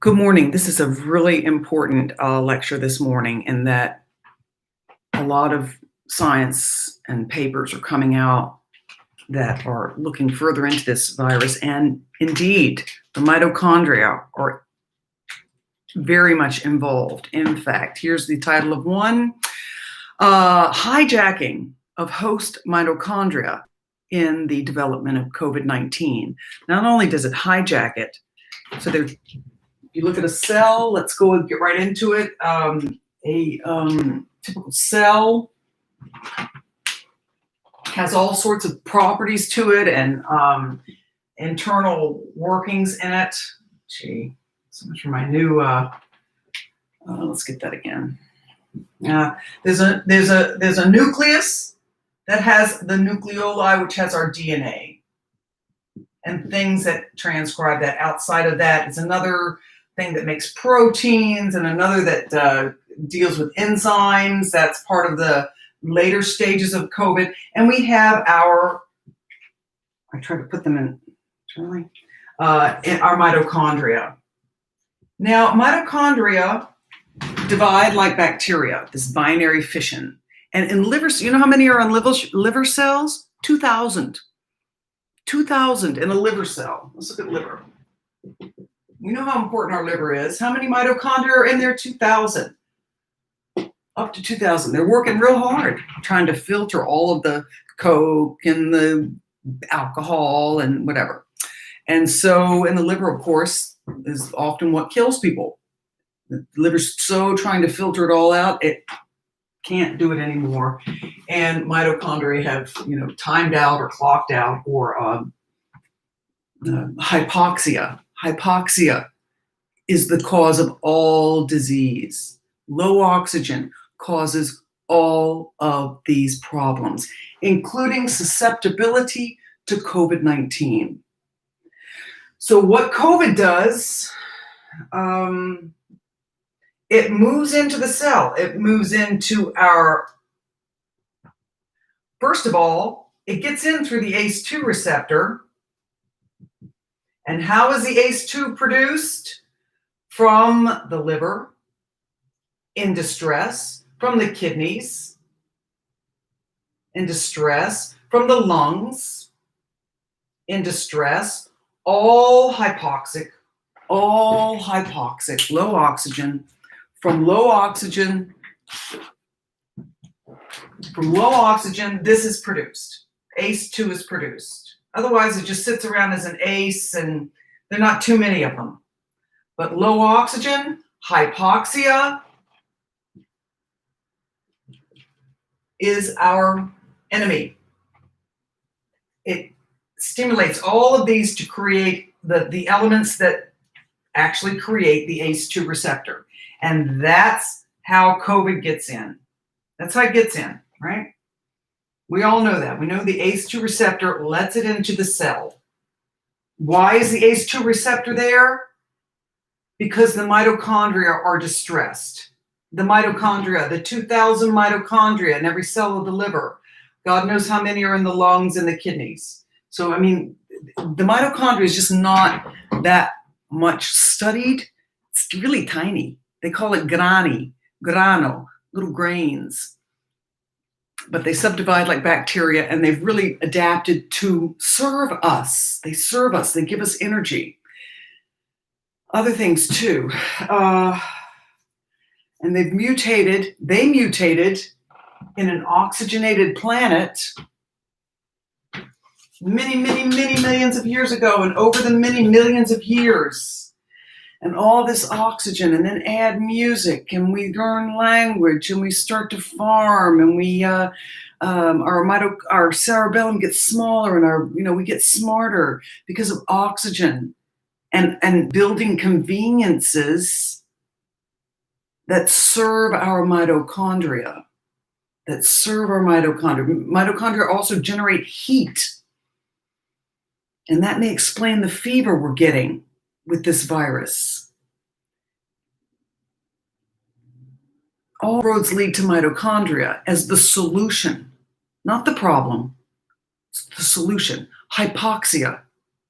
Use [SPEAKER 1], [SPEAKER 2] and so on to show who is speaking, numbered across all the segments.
[SPEAKER 1] Good morning. This is a really important lecture this morning in that a lot of science and papers are coming out that are looking further into this virus. And indeed, the mitochondria are very much involved. In fact, here's the title of one, Hijacking of Host Mitochondria in the Development of COVID-19. Not only does it hijack it, so there's you look at a cell, let's go and get right into it. A typical cell has all sorts of properties to it and internal workings in it. Gee, so much for my new, let's get that again. There's a nucleus that has the nucleoli, which has our DNA and things that transcribe that. Outside of that is another thing that makes proteins and another that deals with enzymes. That's part of the later stages of COVID. And we have I try to put them in our mitochondria. Now, mitochondria divide like bacteria, this binary fission. And in liver, you know how many are on liver cells? 2,000. 2,000 in a liver cell. Let's look at liver. We know how important our liver is. How many mitochondria are in there? 2,000. Up to 2,000. They're working real hard trying to filter all of the Coke and the alcohol and whatever. And so in the liver, of course, is often what kills people. The liver's so trying to filter it all out, it can't do it anymore. And mitochondria have, timed out or clocked out or hypoxia. Hypoxia is the cause of all disease. Low oxygen causes all of these problems, including susceptibility to COVID-19. So what COVID does, it moves into the cell. It moves into first of all, it gets in through the ACE2 receptor. And how is the ACE2 produced? From the liver, in distress, from the kidneys, in distress, from the lungs, in distress, all hypoxic, low oxygen. From low oxygen, this is produced. ACE2 is produced. Otherwise, it just sits around as an ACE, and there are not too many of them. But low oxygen, hypoxia, is our enemy. It stimulates all of these to create the elements that actually create the ACE2 receptor. And that's how COVID gets in. That's how it gets in, right? We all know that. We know the ACE2 receptor lets it into the cell. Why is the ACE2 receptor there? Because the mitochondria are distressed. The mitochondria, the 2,000 mitochondria in every cell of the liver. God knows how many are in the lungs and the kidneys. So, the mitochondria is just not that much studied. It's really tiny. They call it grano, little grains. But they subdivide like bacteria, and they've really adapted to serve us. They serve us. They give us energy. Other things too. And they mutated in an oxygenated planet many, many, many millions of years ago, and over the many millions of years. And all this oxygen, and then add music, and we learn language, and we start to farm, and we our cerebellum gets smaller, and we get smarter because of oxygen, and building conveniences that serve our mitochondria. Mitochondria also generate heat, and that may explain the fever we're getting with this virus. All roads lead to mitochondria as the solution, not the problem. It's the solution. Hypoxia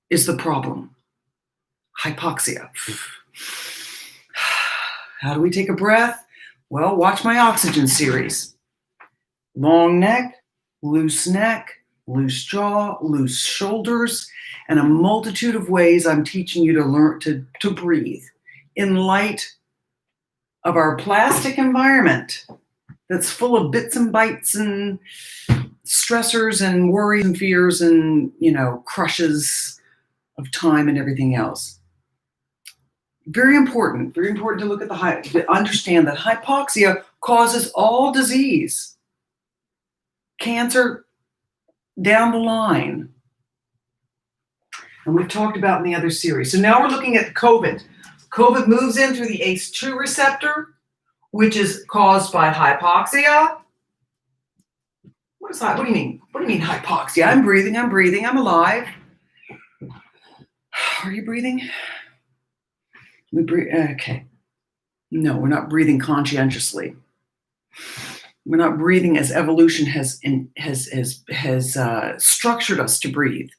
[SPEAKER 1] is the problem. Hypoxia. How do we take a breath? Well, watch my oxygen series. Long neck, loose jaw, loose shoulders, and a multitude of ways I'm teaching you to learn to breathe in light of our plastic environment that's full of bits and bytes and stressors and worries and fears and, crushes of time and everything else. Very important to look at to understand that hypoxia causes all disease, cancer down the line. And we've talked about in the other series. So now we're looking at COVID. COVID moves in through the ACE2 receptor, which is caused by hypoxia. What is that? What do you mean? What do you mean hypoxia? I'm breathing, I'm alive. Are you breathing? We breathe. Okay. No, we're not breathing conscientiously. We're not breathing as evolution has structured us to breathe.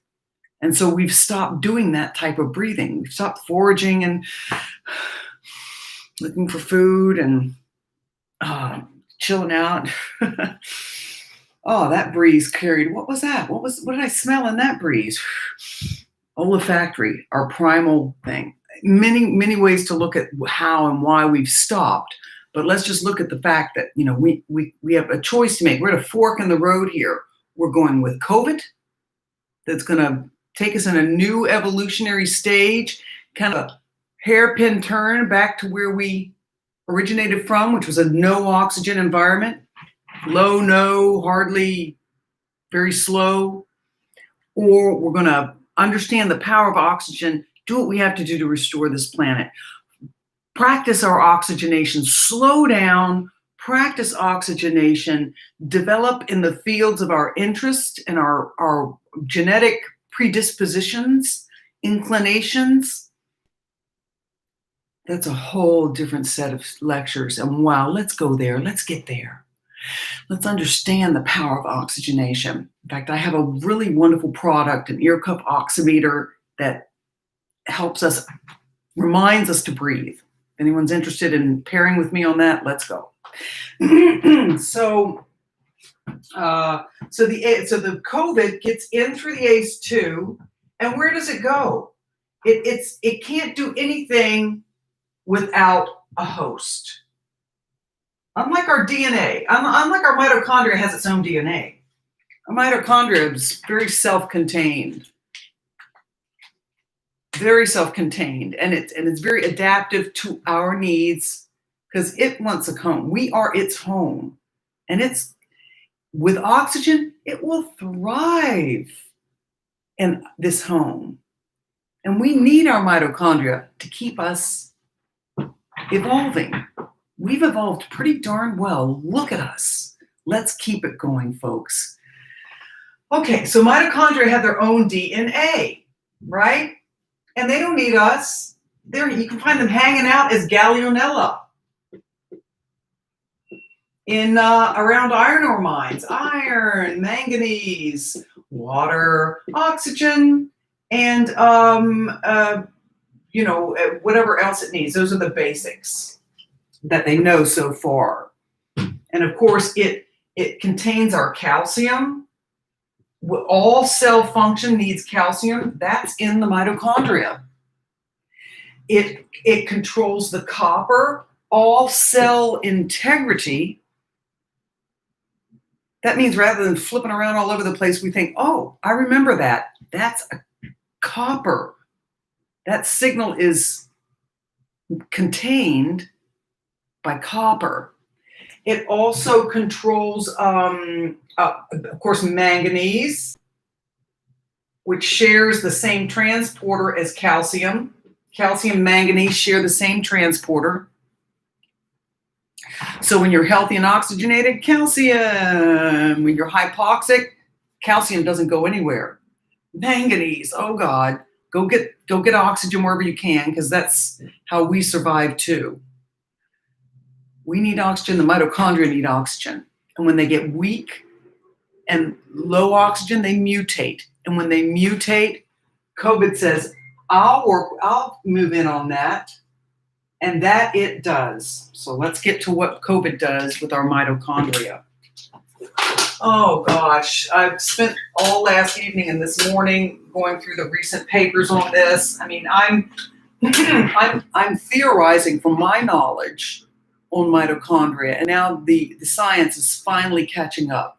[SPEAKER 1] And so we've stopped doing that type of breathing. We've stopped foraging and looking for food and chilling out. Oh, that breeze carried. What was that? What did I smell in that breeze? Olfactory, our primal thing. Many ways to look at how and why we've stopped. But let's just look at the fact that, we have a choice to make. We're at a fork in the road here. We're going with COVID. That's going to take us in a new evolutionary stage, kind of a hairpin turn back to where we originated from, which was a no oxygen environment. Low, no, hardly, very slow. Or we're going to understand the power of oxygen, do what we have to do to restore this planet. Practice our oxygenation, slow down, practice oxygenation, develop in the fields of our interest and our genetic predispositions, inclinations. That's a whole different set of lectures. And wow, let's go there. Let's get there. Let's understand the power of oxygenation. In fact, I have a really wonderful product, an ear cup oximeter that reminds us to breathe. If anyone's interested in pairing with me on that, let's go. So the COVID gets in through the ACE2, and where does it go? It can't do anything without a host. Unlike our DNA, unlike our mitochondria has its own DNA. Our mitochondria is very self-contained. Very self-contained, and it's very adaptive to our needs because it wants a home. We are its home, and it's with oxygen, it will thrive in this home. And we need our mitochondria to keep us evolving. We've evolved pretty darn well. Look at us. Let's keep it going, folks. Okay, so mitochondria have their own DNA, right? And they don't need us. You can find them hanging out as Gallionella in around iron ore mines. Iron, manganese, water, oxygen, and whatever else it needs. Those are the basics that they know so far. And of course, it contains our calcium. All cell function needs calcium. That's in the mitochondria. It controls the copper, all cell integrity. That means rather than flipping around all over the place, we think, oh, I remember that. That's a copper. That signal is contained by copper. It also controls, of course, manganese, which shares the same transporter as calcium. Calcium and manganese share the same transporter. So when you're healthy and oxygenated, calcium. When you're hypoxic, calcium doesn't go anywhere. Manganese, oh God, go get oxygen wherever you can, because that's how we survive too. We need oxygen, the mitochondria need oxygen. And when they get weak and low oxygen, they mutate. And when they mutate, COVID says, I'll move in on that and that it does. So let's get to what COVID does with our mitochondria. Oh gosh, I've spent all last evening and this morning going through the recent papers on this. I mean, I'm theorizing from my knowledge on mitochondria, and now the science is finally catching up.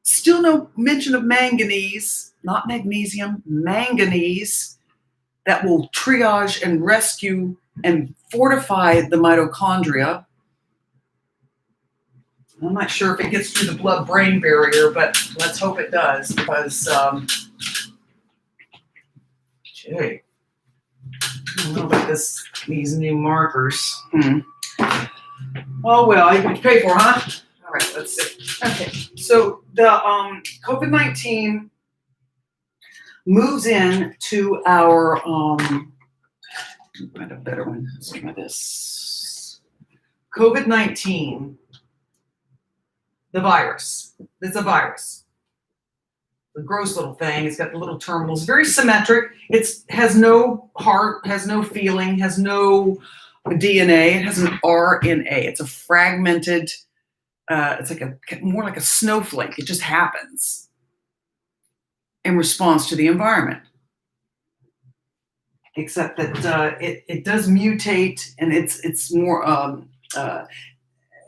[SPEAKER 1] Still no mention of manganese, not magnesium, manganese, that will triage and rescue and fortify the mitochondria. I'm not sure if it gets through the blood-brain barrier, but let's hope it does, because, gee, I don't know about these new markers. Oh, well, what you pay for, huh? All right, let's see. Okay, so the COVID-19 moves in to our, find a better one. Let's try this. COVID-19, the virus. It's a virus. The gross little thing. It's got the little terminals. Very symmetric. It has no heart, has no feeling, has no DNA. It has an RNA. It's a fragmented. It's like more like a snowflake. It just happens in response to the environment. Except that it does mutate, and it's more.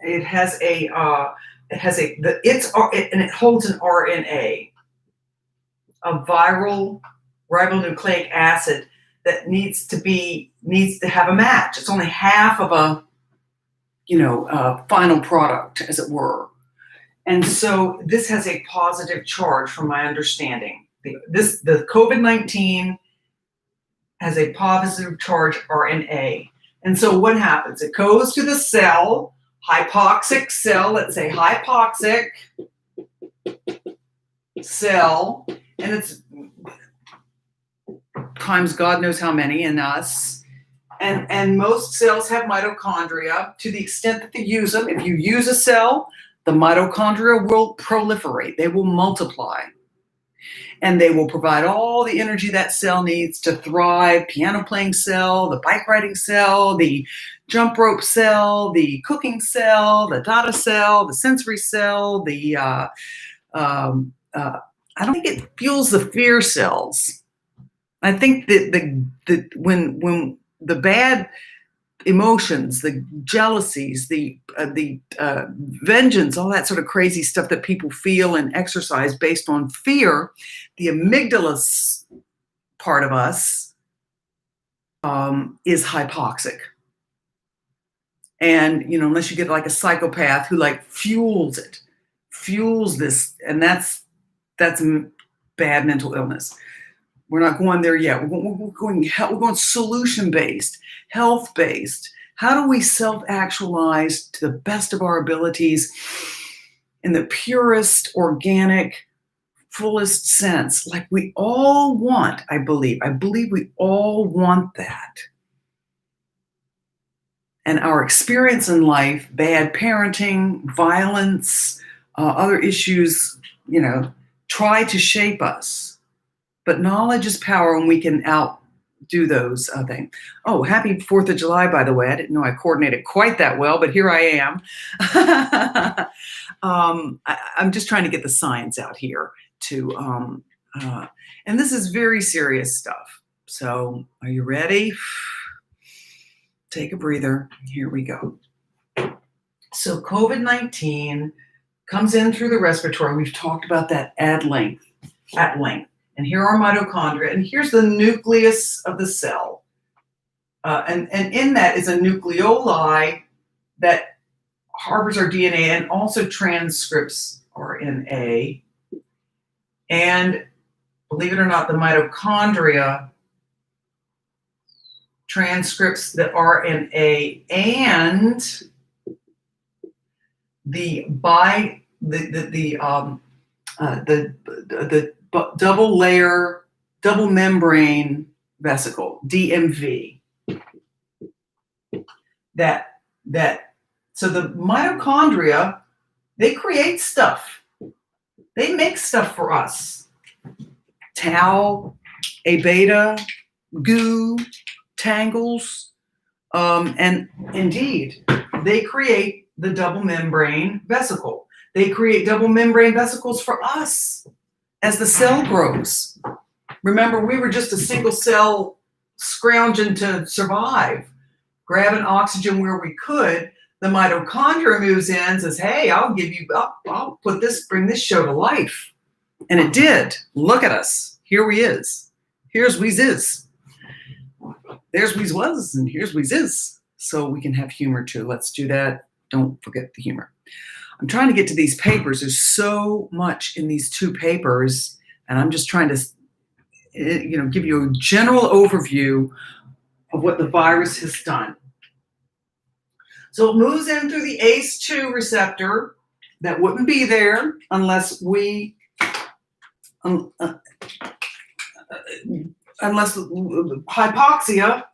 [SPEAKER 1] It holds an RNA, a viral ribonucleic acid that needs to have a match. It's only half of a final product, as it were. And so this has a positive charge, from my understanding. The COVID-19 has a positive charge RNA. And so what happens? It goes to the cell, hypoxic cell, let's say hypoxic cell, and it's times God knows how many in us. And most cells have mitochondria to the extent that they use them. If you use a cell, the mitochondria will proliferate. They will multiply. And they will provide all the energy that cell needs to thrive. Piano playing cell, the bike riding cell, the jump rope cell, the cooking cell, the data cell, the sensory cell, I don't think it fuels the fear cells. I think that when the bad emotions, the jealousies, the vengeance, all that sort of crazy stuff that people feel and exercise based on fear, the amygdala part of us is hypoxic. And, unless you get like a psychopath who like fuels this, and that's bad mental illness. We're not going there yet. We're going solution-based, health-based. How do we self-actualize to the best of our abilities in the purest, organic, fullest sense, like we all want, I believe. I believe we all want that. And our experience in life, bad parenting, violence, other issues, try to shape us. But knowledge is power, and we can outdo those things. Oh, happy 4th of July, by the way. I didn't know I coordinated quite that well, but here I am. I'm just trying to get the science out here too. And this is very serious stuff. So are you ready? Take a breather. Here we go. So COVID-19 comes in through the respiratory. We've talked about that at length. And here are mitochondria, and here's the nucleus of the cell. And in that is a nucleoli that harbors our DNA and also transcripts RNA. And believe it or not, the mitochondria transcripts the RNA and the double layer, double membrane vesicle, DMV. So the mitochondria, they create stuff. They make stuff for us. Tau, A beta, goo, tangles, And indeed, they create the double membrane vesicle. They create double membrane vesicles for us as the cell grows. Remember, we were just a single cell scrounging to survive, grabbing oxygen where we could. The mitochondria moves in and says, hey, I'll put this, bring this show to life. And it did. Look at us. Here we is. Here's we is. There's we was, and here's we is. So we can have humor too. Let's do that. Don't forget the humor. I'm trying to get to these papers. There's so much in these two papers, and I'm just trying to, give you a general overview of what the virus has done. So it moves in through the ACE2 receptor that wouldn't be there unless we, unless hypoxia,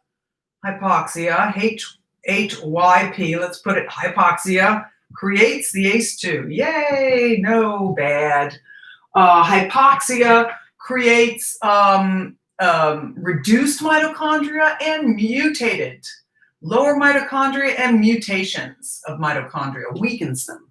[SPEAKER 1] HYP, let's put it, hypoxia creates the ACE2. Yay, no bad. Hypoxia creates reduced mitochondria and mutated. Lower mitochondria and mutations of mitochondria, weakens them,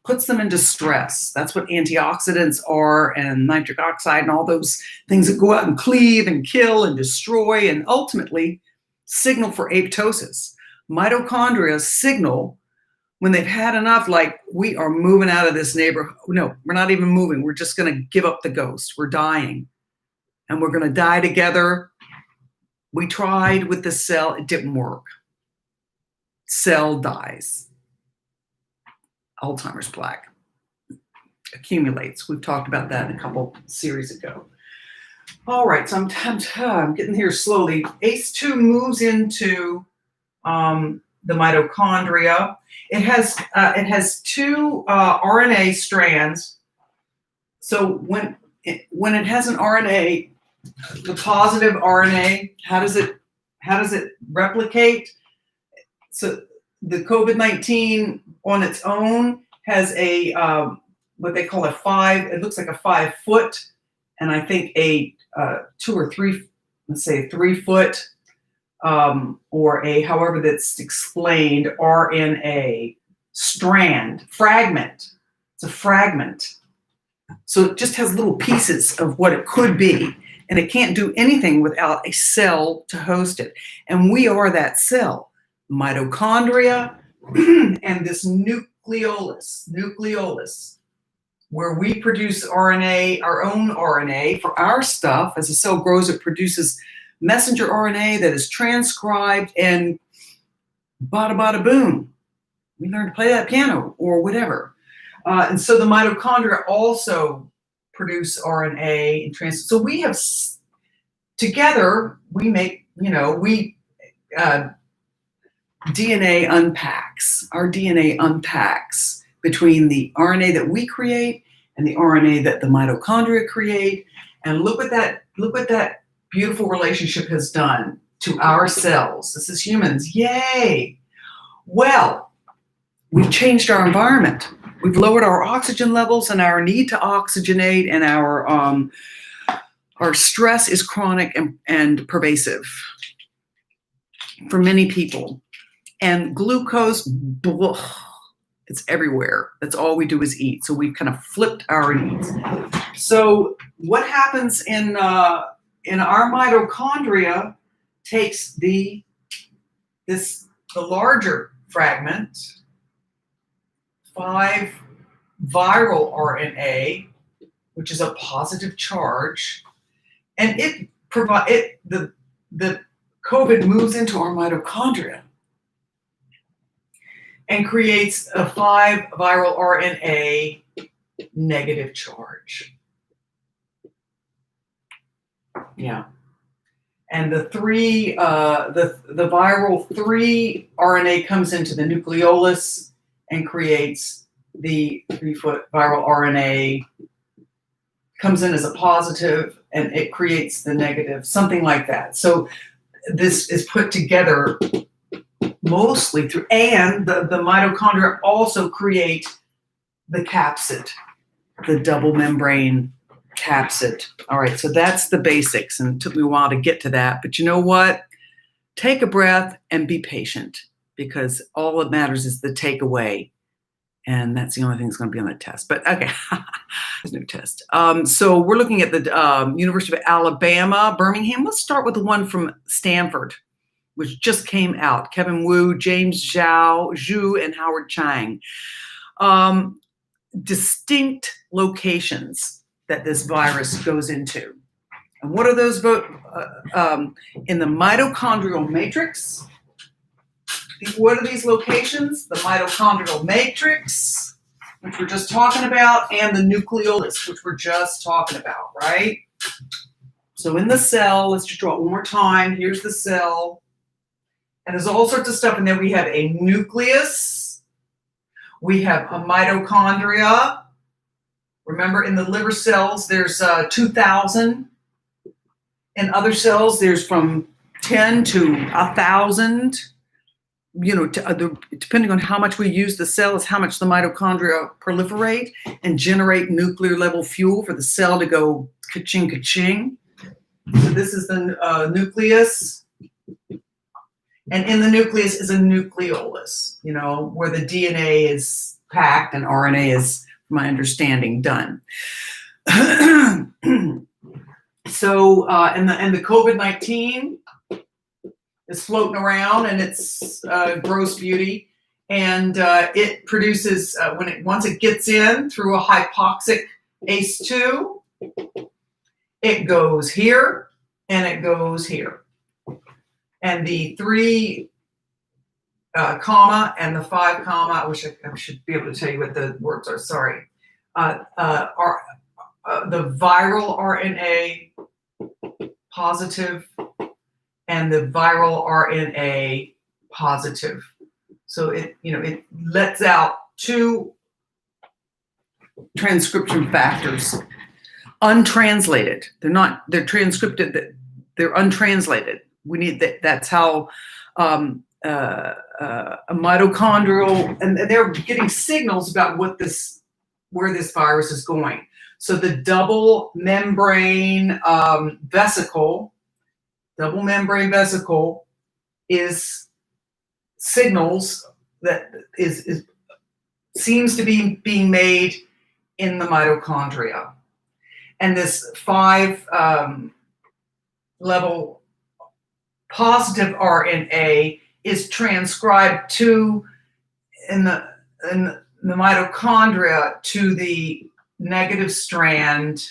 [SPEAKER 1] puts them into stress. That's what antioxidants are, and nitric oxide and all those things that go out and cleave and kill and destroy and ultimately signal for apoptosis. Mitochondria signal when they've had enough, like, we are moving out of this neighborhood. No, we're not even moving. We're just going to give up the ghost. We're dying, and we're going to die together. We tried with the cell. It didn't work. Cell dies. Alzheimer's plaque accumulates. We've talked about that a couple series ago. All right, so I'm getting here slowly. ACE2 moves into the mitochondria. It has two RNA strands. So when it has an RNA, the positive RNA, how does it replicate? So the COVID-19 on its own has a what they call it looks like a 5 foot, and I think a 2 or 3, let's say 3 foot, or a, however that's explained, RNA fragment. It's a fragment. So it just has little pieces of what it could be. And it can't do anything without a cell to host it. And we are that cell. Mitochondria and this nucleolus, where we produce RNA, our own RNA for our stuff. As a cell grows, it produces messenger RNA that is transcribed, and bada bada boom. We learn to play that piano or whatever. And so the mitochondria also produce RNA and so we have, together, we make, DNA unpacks. Our DNA unpacks between the RNA that we create and the RNA that the mitochondria create. And look what that beautiful relationship has done to our cells. This is humans. Yay! Well, we've changed our environment. We've lowered our oxygen levels and our need to oxygenate, and our stress is chronic and pervasive for many people. And glucose, it's everywhere. That's all we do is eat. So we've kind of flipped our needs. So what happens in our mitochondria takes the larger fragment, 5 viral RNA, which is a positive charge, and the COVID moves into our mitochondria and creates a 5 viral RNA negative charge. Yeah. And the viral 3 RNA comes into the nucleolus and creates the 3-foot viral RNA, comes in as a positive, and it creates the negative, something like that. So this is put together mostly through, and the mitochondria also create the capsid, the double membrane capsid. All right, so that's the basics, and it took me a while to get to that, but you know what? take a breath and be patient, because all that matters is the takeaway. And that's the only thing that's going to be on the test. But okay, there's no test. So we're looking at the University of Alabama, Birmingham. Let's start with the one from Stanford, which just came out. Kevin Wu, James Zhu, and Howard Chang. Distinct locations that this virus goes into. And what are those? In the mitochondrial matrix. What are these locations? The mitochondrial matrix, which we're just talking about, and the nucleolus, which we're just talking about, right? So in the cell, let's just draw it one more time. Here's the cell. And there's all sorts of stuff. And then we have a nucleus. We have a mitochondria. Remember, in the liver cells, there's 2,000. In other cells, there's from 10 to 1,000. Depending on how much we use the cell is how much the mitochondria proliferate and generate nuclear level fuel for the cell to go ka-ching, ka-ching. So this is the nucleus. And in the nucleus is a nucleolus, where the DNA is packed and RNA is, from my understanding, done. So, and the COVID-19 is floating around, and it's gross beauty, and it produces once it gets in through a hypoxic ACE2, it goes here and it goes here, and the 3 comma and the 5 comma. I wish I should be able to tell you what the words are. Sorry, are the viral RNA positive and the viral RNA positive. So it lets out 2 transcription factors, untranslated. They're transcripted, they're untranslated. We need that. That's how a mitochondrial, and they're getting signals about where this virus is going. So the double membrane vesicle is signals that seems to be being made in the mitochondria. And this 5 level positive RNA is transcribed in the mitochondria to the negative strand,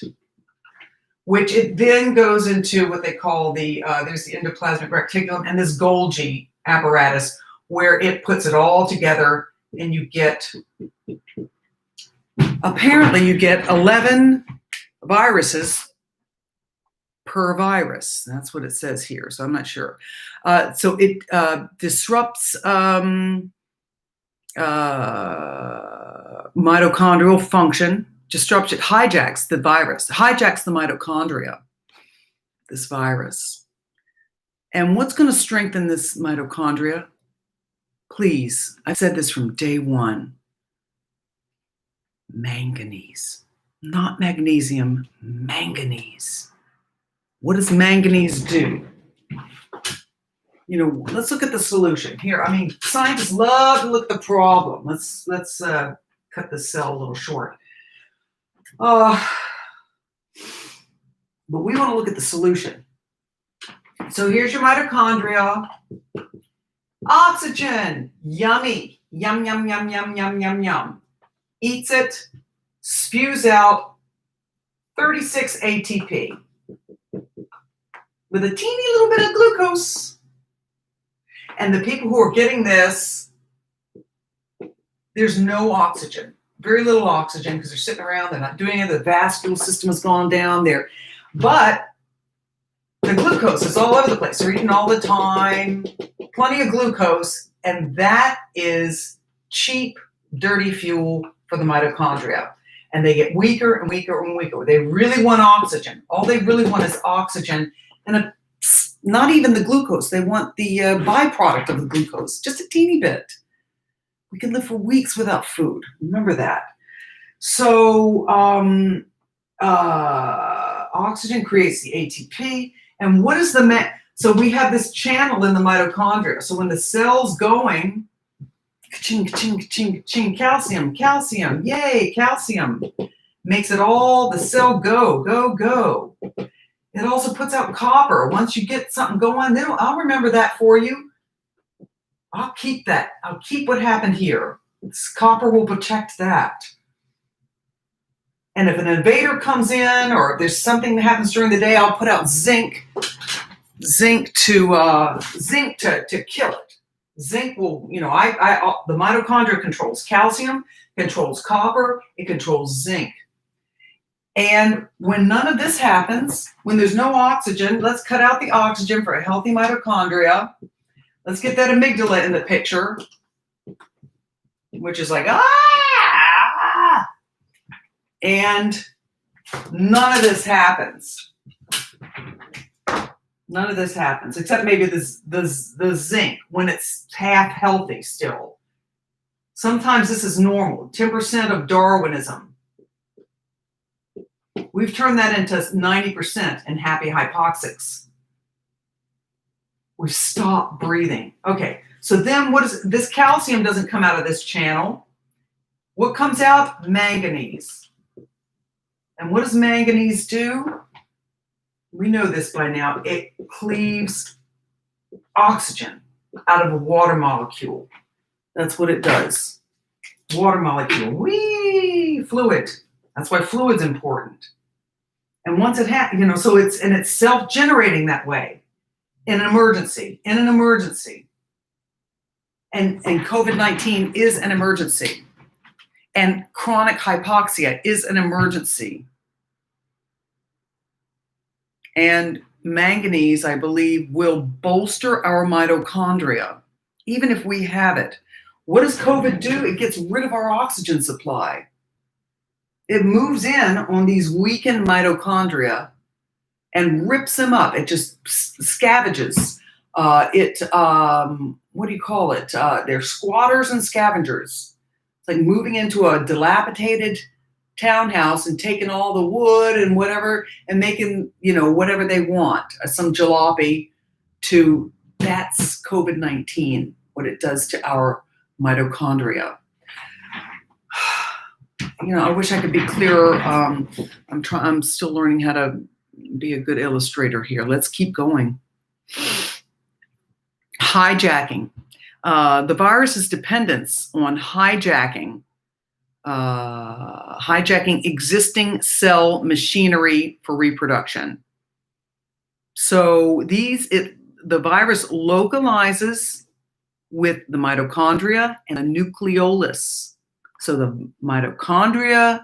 [SPEAKER 1] which it then goes into what they call there's the endoplasmic reticulum and this Golgi apparatus, where it puts it all together, and apparently you get 11 viruses per virus. That's what it says here, so I'm not sure. So it disrupts mitochondrial function, hijacks the mitochondria, this virus. And what's going to strengthen this mitochondria? Please, I've said this from day one. Manganese. Not magnesium, manganese. What does manganese do? Let's look at the solution here. I mean, scientists love to look at the problem. Let's cut this cell a little short. But we want to look at the solution. So here's your mitochondria. Oxygen, yummy, yum, yum, yum, yum, yum, yum, yum. Eats it, spews out 36 ATP with a teeny little bit of glucose. And the people who are getting this, there's no oxygen, very little oxygen, because they're sitting around, they're not doing it, the vascular system has gone down there. But the glucose is all over the place. They're eating all the time, plenty of glucose, and that is cheap, dirty fuel for the mitochondria. And they get weaker and weaker and weaker. They really want oxygen. All they really want is oxygen, and not even the glucose. They want the byproduct of the glucose, just a teeny bit. We can live for weeks without food. Remember that. So oxygen creates the ATP. And what is So we have this channel in the mitochondria. So when the cell's going, ka-ching, ka-ching, ka-ching, ka-ching, calcium, calcium, yay, calcium, makes it all, the cell go, go, go. It also puts out copper. Once you get something going, then I'll remember that for you. I'll keep that. I'll keep what happened here. This copper will protect that. And if an invader comes in or if there's something that happens during the day, I'll put out zinc to kill it. Zinc will, the mitochondria controls calcium, controls copper, it controls zinc. And when none of this happens, when there's no oxygen, let's cut out the oxygen for a healthy mitochondria. Let's get that amygdala in the picture, which is like, ah! And none of this happens. None of this happens, except maybe the zinc when it's half healthy still. Sometimes this is normal, 10% of Darwinism. We've turned that into 90% in happy hypoxics. We've stopped breathing. Okay, so then what is this? Calcium doesn't come out of this channel. What comes out? Manganese. And what does manganese do? We know this by now. It cleaves oxygen out of a water molecule. That's what it does. Water molecule. Whee! Fluid. That's why fluid's important. And once it has, so it's self-generating that way in an emergency. And COVID-19 is an emergency. And chronic hypoxia is an emergency. And manganese, I believe, will bolster our mitochondria, even if we have it. What does COVID do? It gets rid of our oxygen supply. It moves in on these weakened mitochondria and rips them up. It just scavenges. What do you call it? They're squatters and scavengers. It's like moving into a dilapidated townhouse and taking all the wood and whatever and making, whatever they want. Some jalopy that's COVID-19, what it does to our mitochondria. I wish I could be clearer. I'm still learning how to be a good illustrator here. Let's keep going. Hijacking. The virus's dependence on hijacking existing cell machinery for reproduction. So the virus localizes with the mitochondria and a nucleolus. So the mitochondria,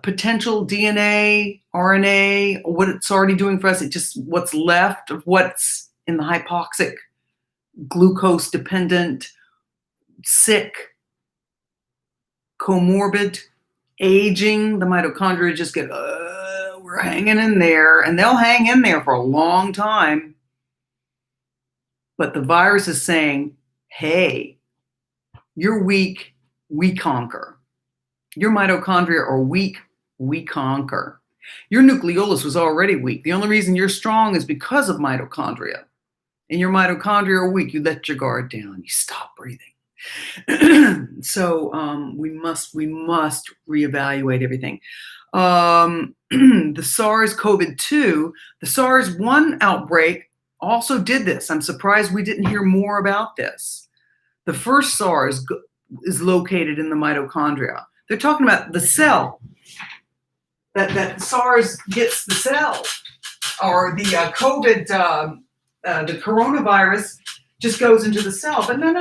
[SPEAKER 1] potential DNA, RNA, what it's already doing for us, it's just what's left of what's in the hypoxic, glucose-dependent, sick, comorbid, aging. The mitochondria just get, we're hanging in there, and they'll hang in there for a long time. But the virus is saying, hey, you're weak, we conquer. Your mitochondria are weak, we conquer. Your nucleolus was already weak. The only reason you're strong is because of mitochondria. And your mitochondria are weak. You let your guard down. You stop breathing. So we must reevaluate everything. The SARS-CoV-2, the SARS-1 outbreak also did this. I'm surprised we didn't hear more about this. The first SARS is located in the mitochondria. They're talking about the cell. That SARS gets the cell, or the COVID, the coronavirus just goes into the cell. But no.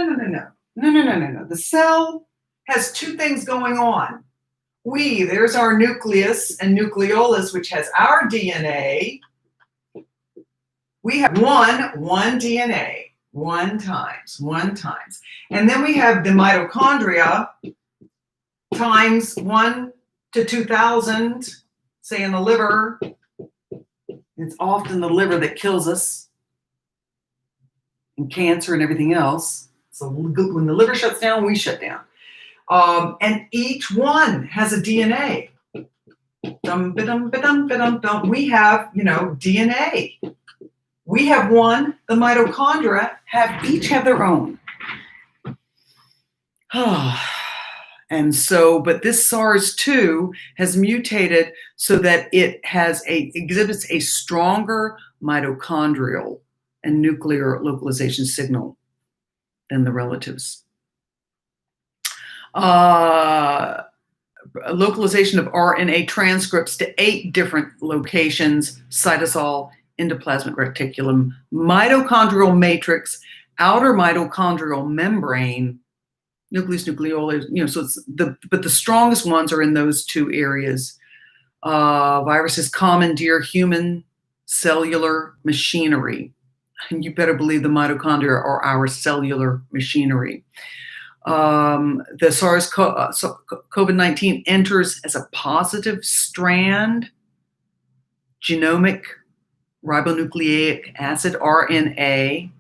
[SPEAKER 1] The cell has two things going on. There's our nucleus and nucleolus, which has our DNA. We have one DNA. One times. And then we have the mitochondria times 1 to 2,000, say in the liver. It's often the liver that kills us, and cancer and everything else. So when the liver shuts down, we shut down. And each one has a DNA. We have, DNA. We have one. The mitochondria each have their own. And so, but this SARS-2 has mutated so that it exhibits a stronger mitochondrial and nuclear localization signal than the relatives. Localization of RNA transcripts to 8 different locations: cytosol, endoplasmic reticulum, mitochondrial matrix, outer mitochondrial membrane, nucleus, nucleolus, so but the strongest ones are in those 2 areas. Viruses commandeer human cellular machinery. And you better believe the mitochondria are our cellular machinery. The SARS-CoV-19 enters as a positive strand, genomic ribonucleic acid, RNA,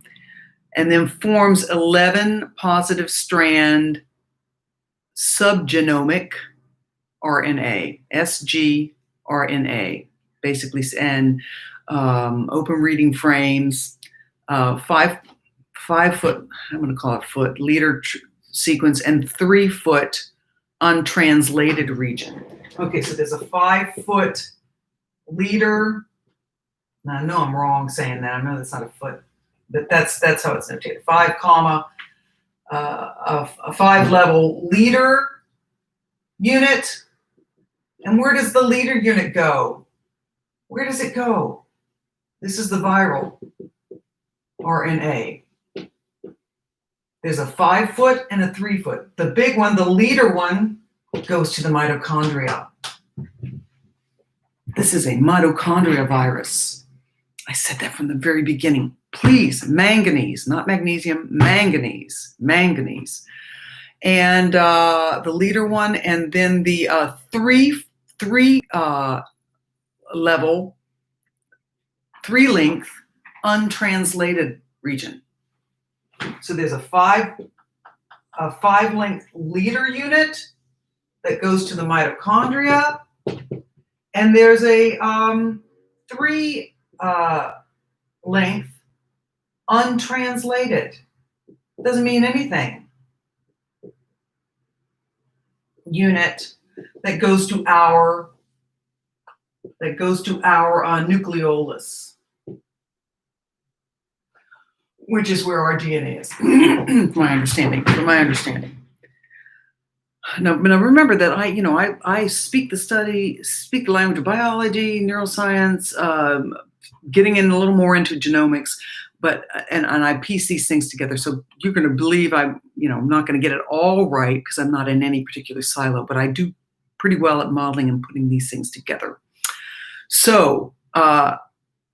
[SPEAKER 1] and then forms 11 positive strand subgenomic RNA, sgRNA, basically, and open reading frames, 5 foot, I'm going to call it foot, leader sequence, and 3 foot untranslated region. Okay, so there's a 5 foot leader. Now, I know I'm wrong saying that. I know that's not a foot, but that's how it's notated. 5 comma, a 5 level leader unit. And where does the leader unit go? Where does it go? This is the viral RNA. There's a 5 foot and a 3 foot. The big one, the leader one, goes to the mitochondria. This is a mitochondria virus. I said that from the very beginning. Please, manganese, not magnesium, manganese. And the leader one, and then the 3 level, 3 length, untranslated region. So there's a 5 length leader unit that goes to the mitochondria, and there's a 3 length untranslated. Doesn't mean anything. Unit that goes to our nucleolus, which is where our DNA is. From my understanding. Now remember that I speak the language of biology, neuroscience, getting in a little more into genomics, but and I piece these things together. So you're going to believe I'm not going to get it all right because I'm not in any particular silo, but I do pretty well at modeling and putting these things together. So,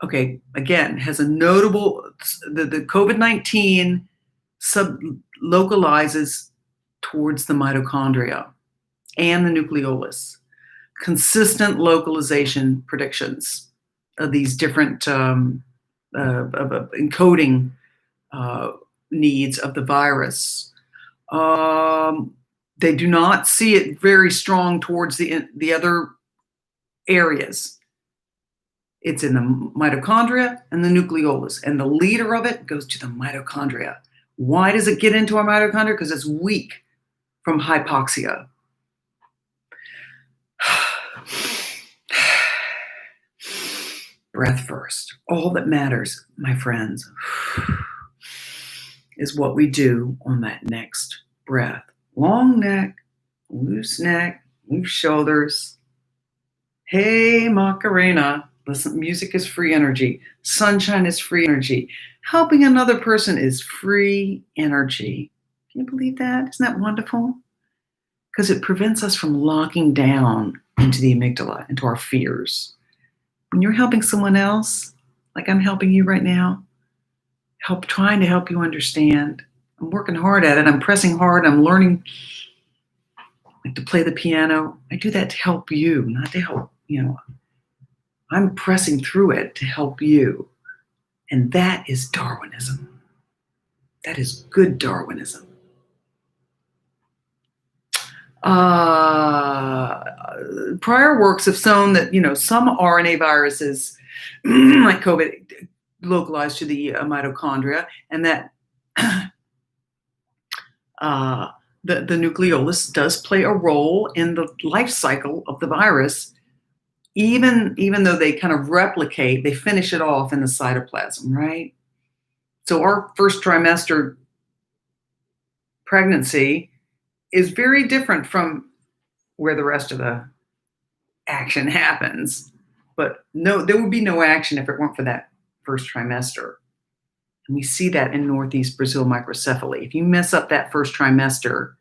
[SPEAKER 1] okay, again, has a notable, the COVID-19 localizes towards the mitochondria and the nucleolus. Consistent localization predictions of these different encoding needs of the virus. They do not see it very strong towards the other areas. It's in the mitochondria and the nucleolus, and the leader of it goes to the mitochondria. Why does it get into our mitochondria? Because it's weak from hypoxia. Breath first. All that matters, my friends, is what we do on that next breath. Long neck, loose shoulders. Hey, Macarena. Listen, music is free energy. Sunshine is free energy. Helping another person is free energy. Can you believe that? Isn't that wonderful? Because it prevents us from locking down into the amygdala, into our fears. When you're helping someone else, like I'm helping you right now, trying to help you understand. I'm working hard at it. I'm pressing hard. I'm learning like to play the piano. I do that to help you, not to help, I'm pressing through it to help you. And that is Darwinism. That is good Darwinism. Prior works have shown that, some RNA viruses, like COVID, localized to the mitochondria, and that the nucleolus does play a role in the life cycle of the virus. Even though they kind of replicate, they finish it off in the cytoplasm, right? So our first trimester pregnancy is very different from where the rest of the action happens. But no, there would be no action if it weren't for that first trimester. And we see that in Northeast Brazil microcephaly. If you mess up that first trimester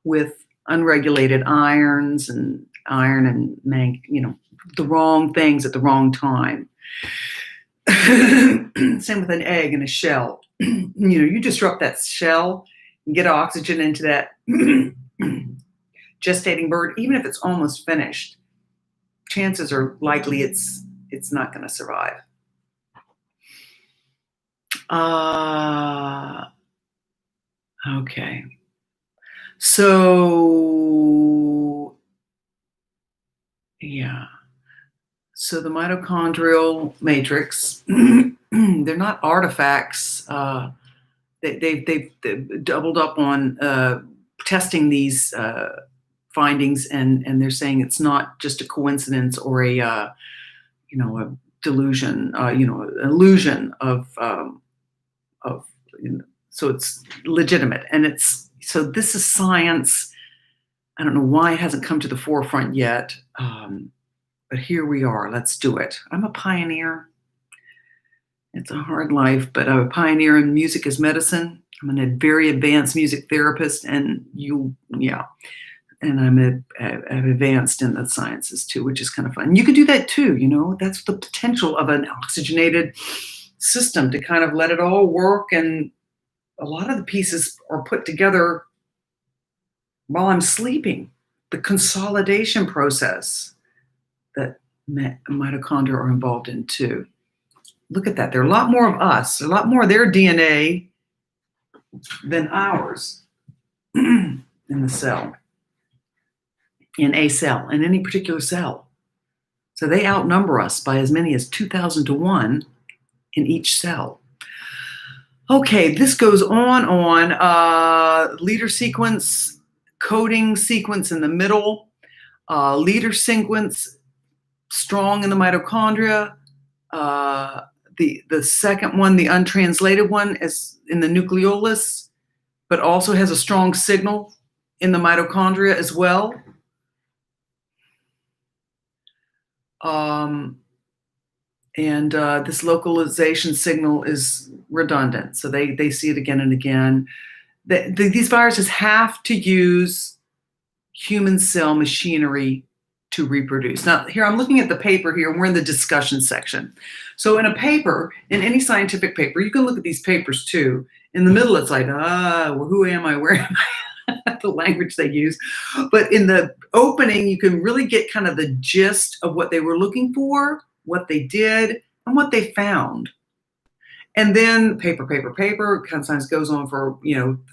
[SPEAKER 1] with unregulated iron and the wrong things at the wrong time. Same with an egg and a shell. You disrupt that shell and get oxygen into that gestating bird, even if it's almost finished, chances are likely it's not going to survive. Okay. So, yeah. So the mitochondrial matrix, they're not artifacts. They've doubled up on testing these findings, and they're saying it's not just a coincidence or a delusion, an illusion of so it's legitimate, and so this is science. I don't know why it hasn't come to the forefront yet, but here we are. Let's do it. I'm a pioneer. It's a hard life, but I'm a pioneer in music as medicine. I'm a very advanced music therapist, and and I've advanced in the sciences too, which is kind of fun. You can do that too, that's the potential of an oxygenated system, to kind of let it all work. And a lot of the pieces are put together while I'm sleeping. The consolidation process that mitochondria are involved in too. Look at that. There are a lot more of us, a lot more of their DNA than ours in the cell, in a cell, in any particular cell. So they outnumber us by as many as 2,000 to 1 in each cell. Okay, this goes on. Leader sequence, coding sequence in the middle, leader sequence strong in the mitochondria. The second one, the untranslated one, is in the nucleolus, but also has a strong signal in the mitochondria as well. This localization signal is redundant, so they see it again and again. These viruses have to use human cell machinery to reproduce. Now, here I'm looking at the paper here, and we're in the discussion section. So in a paper, in any scientific paper, you can look at these papers too. In the middle, it's like, who am I? Where am I? The language they use. But in the opening, you can really get kind of the gist of what they were looking for, what they did, and what they found. And then paper, sometimes goes on for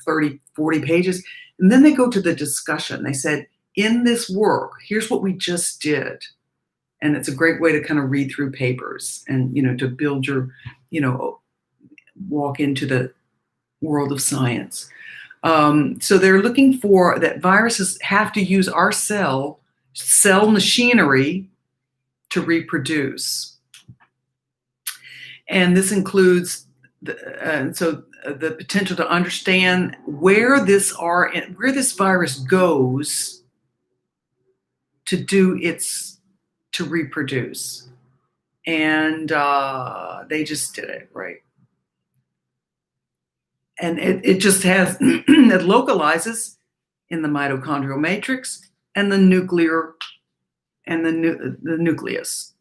[SPEAKER 1] 30, 40 pages. And then they go to the discussion. They said, in this work, here's what we just did. And it's a great way to kind of read through papers and, to build your, walk into the world of science. So they're looking for that viruses have to use our cell machinery to reproduce. And this includes the potential to understand where this virus goes to reproduce. And they just did it, right? And it just has, it localizes in the mitochondrial matrix and the nuclear and the nucleus.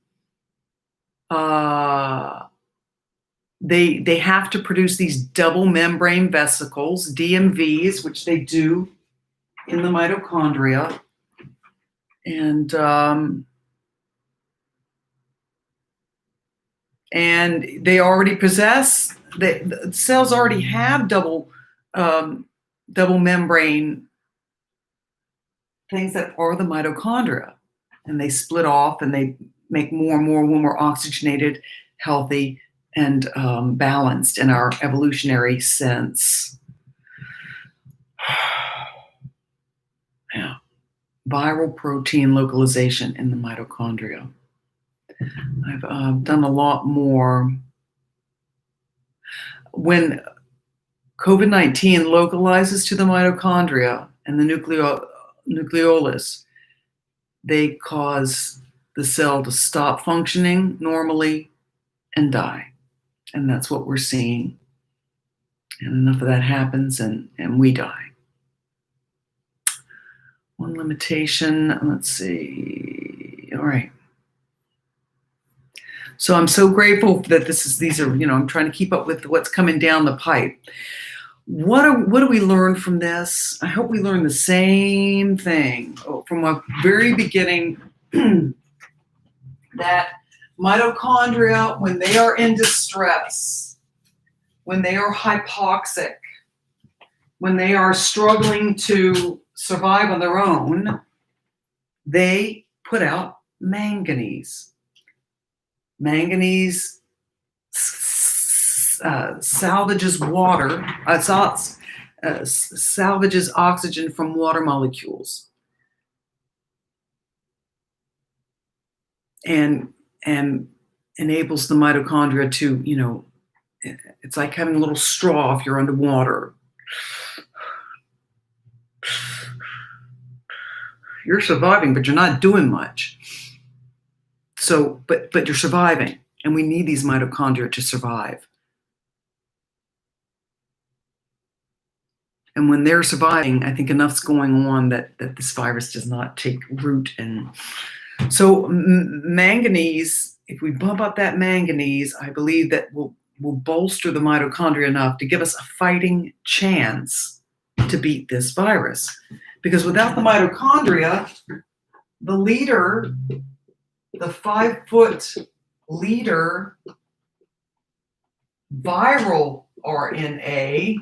[SPEAKER 1] They have to produce these double membrane vesicles, DMVs, which they do in the mitochondria. And they already possess, the cells already have double membrane things that are the mitochondria, and they split off and they make more and more when we're oxygenated, healthy, and balanced in our evolutionary sense. Yeah. Viral protein localization in the mitochondria. I've done a lot more. When COVID-19 localizes to the mitochondria and the nucleolus, they cause the cell to stop functioning normally and die. And that's what we're seeing. And enough of that happens and we die. One limitation, let's see. All right. So I'm so grateful that these are, I'm trying to keep up with what's coming down the pipe. What do we learn from this? I hope we learn the same thing from a very beginning, that mitochondria, when they are in distress, when they are hypoxic, when they are struggling to survive on their own, they put out manganese. Manganese salvages water, salvages oxygen from water molecules, and enables the mitochondria to, it's like having a little straw if you're underwater. You're surviving, but you're not doing much. So, but you're surviving, and we need these mitochondria to survive. And when they're surviving, I think enough's going on that this virus does not take root. And so manganese, if we bump up that manganese, I believe that will bolster the mitochondria enough to give us a fighting chance to beat this virus. Because without the mitochondria, the leader, the 5-foot leader viral RNA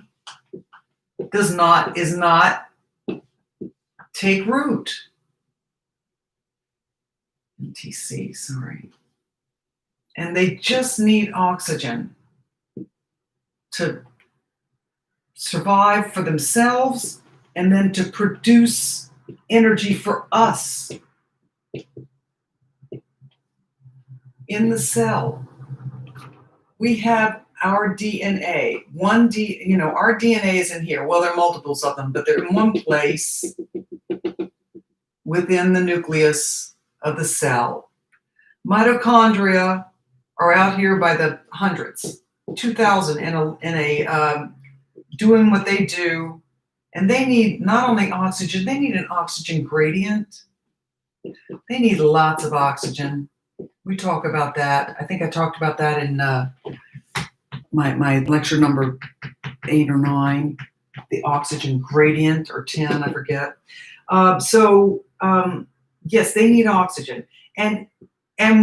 [SPEAKER 1] is not take root. NTC, sorry. And they just need oxygen to survive for themselves and then to produce energy for us in the cell. We have our DNA. Our DNA is in here. Well, there are multiples of them, but they're in one place within the nucleus of the cell. Mitochondria are out here by the hundreds, 2,000 in a doing what they do, and they need not only oxygen, they need an oxygen gradient. They need lots of oxygen. We talk about that. I think I talked about that in my lecture number 8 or 9, the oxygen gradient, or 10, I forget. Yes, they need oxygen. And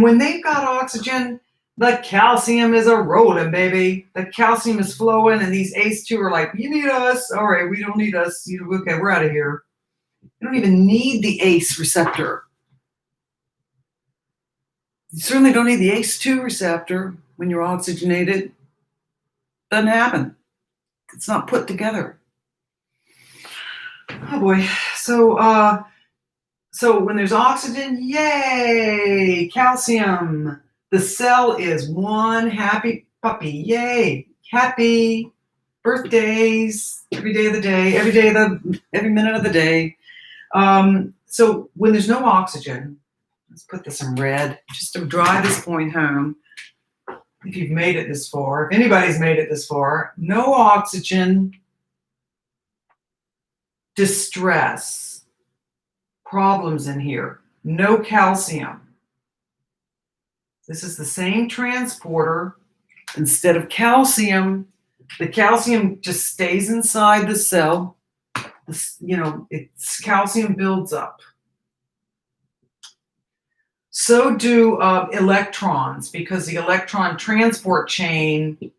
[SPEAKER 1] when they've got oxygen, the calcium is a rolling, baby. The calcium is flowing, and these ACE2 are like, you need us. All right, we don't need us. Okay, we're out of here. You don't even need the ACE receptor. You certainly don't need the ACE2 receptor when you're oxygenated. Doesn't happen. It's not put together. Oh boy. So when there's oxygen, yay, calcium. The cell is one happy puppy. Yay, happy birthdays every day of the day, every minute of the day. So when there's no oxygen, let's put this in red just to drive this point home. If you've made it this far, if anybody's made it this far, no oxygen, distress, problems in here, no calcium. This is the same transporter. Instead of calcium, the calcium just stays inside the cell. Calcium builds up. So do electrons, because the electron transport chain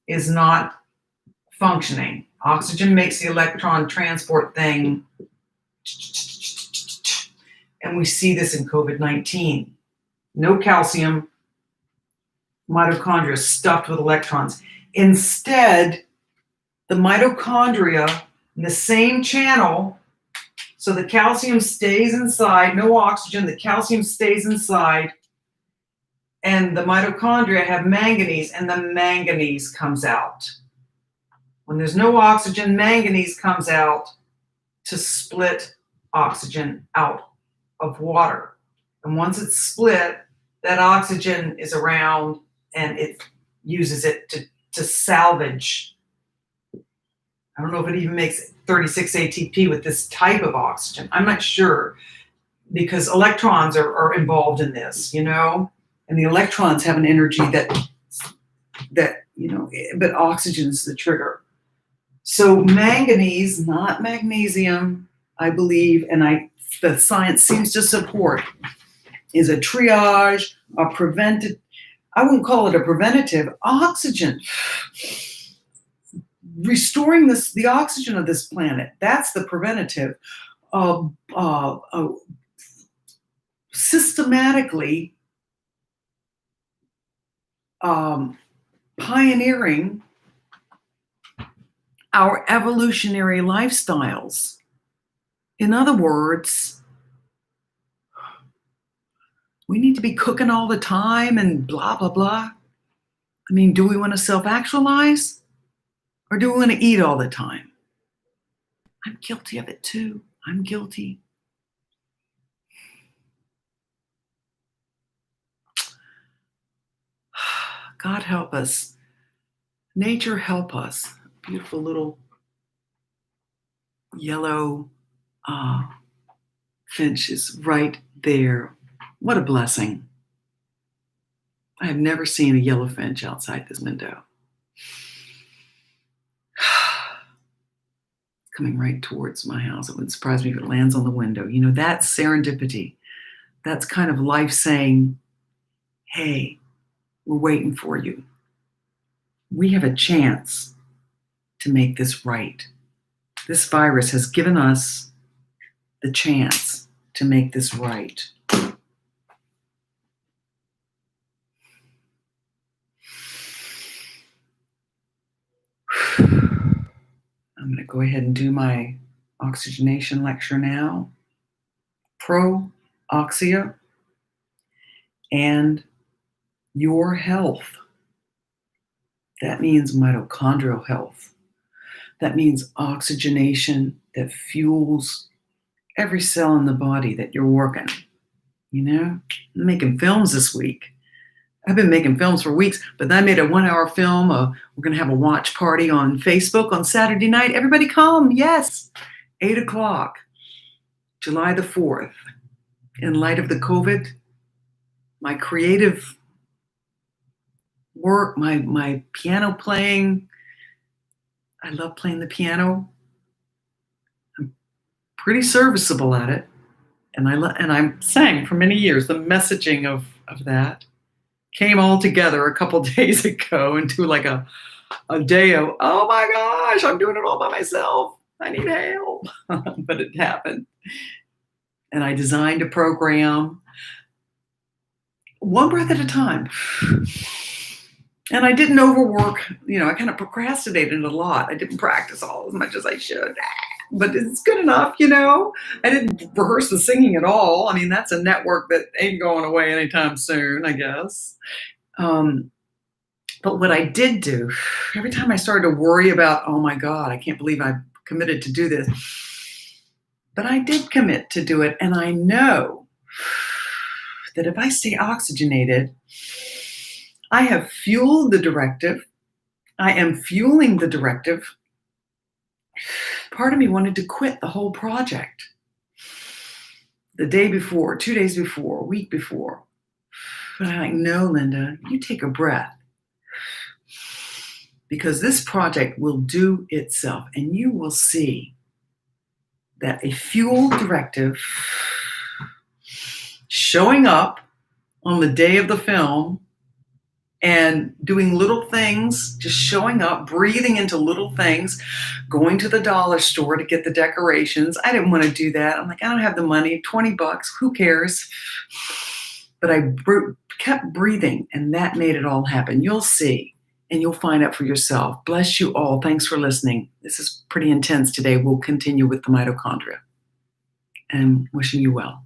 [SPEAKER 1] is not functioning. Oxygen makes the electron transport thing. And we see this in COVID-19. No calcium, mitochondria stuffed with electrons. Instead, the mitochondria in the same channel, so the calcium stays inside, no oxygen, the calcium stays inside, and the mitochondria have manganese, and the manganese comes out. When there's no oxygen, manganese comes out to split oxygen out of water. And once it's split, that oxygen is around and it uses it to salvage. I don't know if it even makes 36 ATP with this type of oxygen. I'm not sure, because electrons are involved in this, you know, and the electrons have an energy that you know, but oxygen is the trigger. So manganese, not magnesium, I believe, and the science seems to support, is a triage, a preventive. I wouldn't call it a preventative. Oxygen, restoring the oxygen of this planet. That's the preventative. Systematically pioneering our evolutionary lifestyles. In other words, we need to be cooking all the time and blah, blah, blah. I mean, do we want to self-actualize, or do we want to eat all the time? I'm guilty of it too. I'm guilty. God help us. Nature help us. Beautiful little yellow finch is right there. What a blessing. I have never seen a yellow finch outside this window. Coming right towards my house. It wouldn't surprise me if it lands on the window. You know, that's serendipity. That's kind of life saying, hey, we're waiting for you. We have a chance to make this right. This virus has given us the chance to make this right. I'm going to go ahead and do my oxygenation lecture now. Pro-oxia and your health. That means mitochondrial health. That means oxygenation that fuels every cell in the body that you're working. You know, I'm making films this week. I've been making films for weeks, but then I made a 1-hour film. We're going to have a watch party on Facebook on Saturday night. Everybody come. Yes. 8 o'clock, July the 4th. In light of the COVID, my creative work, my piano playing, I love playing the piano. I'm pretty serviceable at it. And I sang for many years. The messaging of that came all together a couple days ago into like a day of, oh my gosh, I'm doing it all by myself. I need help. But it happened. And I designed a program, one breath at a time. And I didn't overwork, you know, I kind of procrastinated a lot. I didn't practice all as much as I should, but it's good enough, you know. I didn't rehearse the singing at all. I mean, that's a network that ain't going away anytime soon, I guess. But what I did do, every time I started to worry about, oh my God, I can't believe I committed to do this. But I did commit to do it. And I know that if I stay oxygenated, I have fueled the directive. I am fueling the directive. Part of me wanted to quit the whole project. The day before, 2 days before, a week before. But I'm like, no, Linda, you take a breath. Because this project will do itself, and you will see that a fuel directive showing up on the day of the film and doing little things, just showing up, breathing into little things, going to the dollar store to get the decorations. I didn't want to do that. I'm like, I don't have the money, $20, who cares? but I kept breathing, and that made it all happen. You'll see, and you'll find out for yourself. Bless you all. Thanks for listening. This is pretty intense today. We'll continue with the mitochondria, and wishing you well.